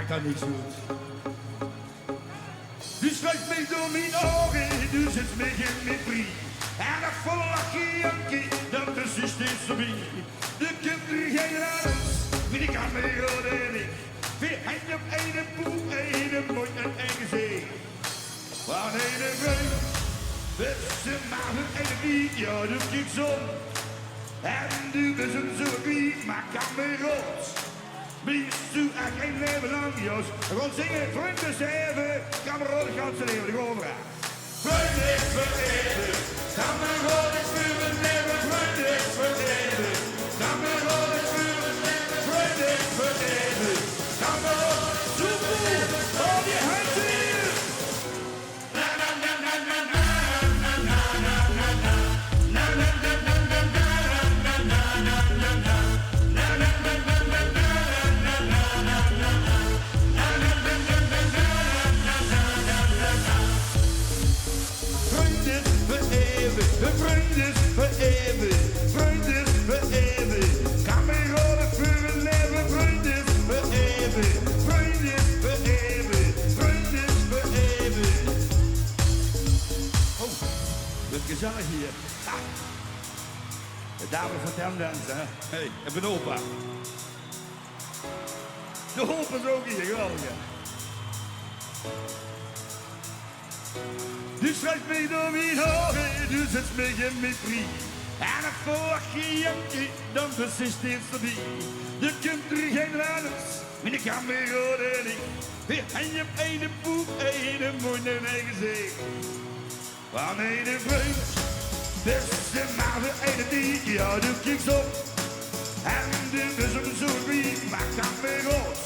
dat niet goed. Du schrijft mij door mijn ogen, du zit mij in mijn brie. En dat volle lachje, dat is steeds zo bij. De kunt nu geen raars, wie ik aan mij rode en ik. Weer heen op ene poel, ene mond en ene zee. Waar ene vreugd, tussen maanden en de niet, ja, doe ik zo. En du bent een zo wie, maar kan mij rood. Blies toe en geen leven lang, Jos. We gaan zingen, vrienden zeven, kameraden gaan ze leven, de overheid. Vrienden is vereeuwig, kameraden is vuren leven, vrienden is vereeuwig. Kameraden is vuren leven, vrienden is vereeuwig. Kameraden, super, al die handen hier. Na na na na na na na na na na na. Na na na na na na na na na na na. Na na na na na na. De vriend is vereeuwig, vriend is vereeuwig. Kameraden voor een leven, vriend is vereeuwig, vriend is vereeuwig, vriend is vereeuwig. Oh, wat gezellig hier. Ah. De dame van Temdens, hè? Hé, ik ben opa. De opa is ook hier, geweldig. Du schrijft mij door mijn ogen, du zit mij in mijn brie. En het volgje jankie, dan precies steeds erbij. Je kunt er geen raders, maar ik kan weer rode niet. En je hebt ene boek, ene mond en eigen zee. Van ene vreugd, tussen maanden ene die, ja doe ik zo. En de bus om zo wie, maar kan weer rood.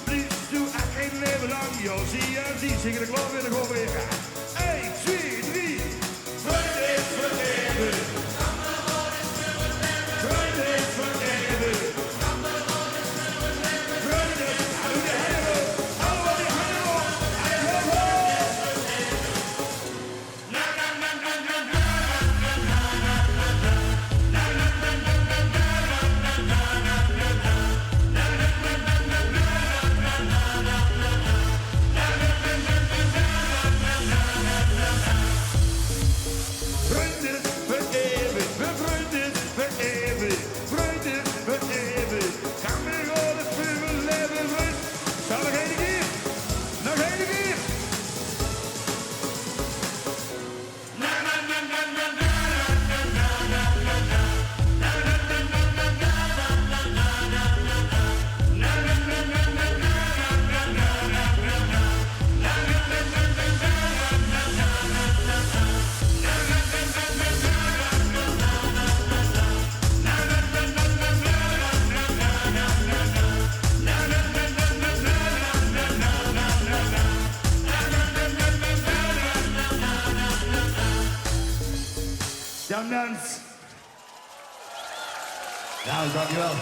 Blies toe en geen leven lang, ja zie je, zingen de klap in de golf weer. 1, 2, 3. Vreugde is vereeuwig. Kameraden is vereeuwig. Vreugde is vereeuwig. Kameraden is vereeuwig. Vreugde is vereeuwig. Doe de handen op. Allemaal die handen op. En ho ho. Na na na na na na na na na na na. Na na na na na na na na na na na. Na na na na na na na na na na na. Vriend is vereeuwig, vriend is vereeuwig, vriend is vereeuwig. Kameraden voor een leven, vriend. Zal nog één keer? Nog één keer? Na na na na na na na na na na na. Na na na na na na na na na na na. Na na na na na na na na na na na. Na na na na na na na na na na. Temdens. Ja, dankjewel.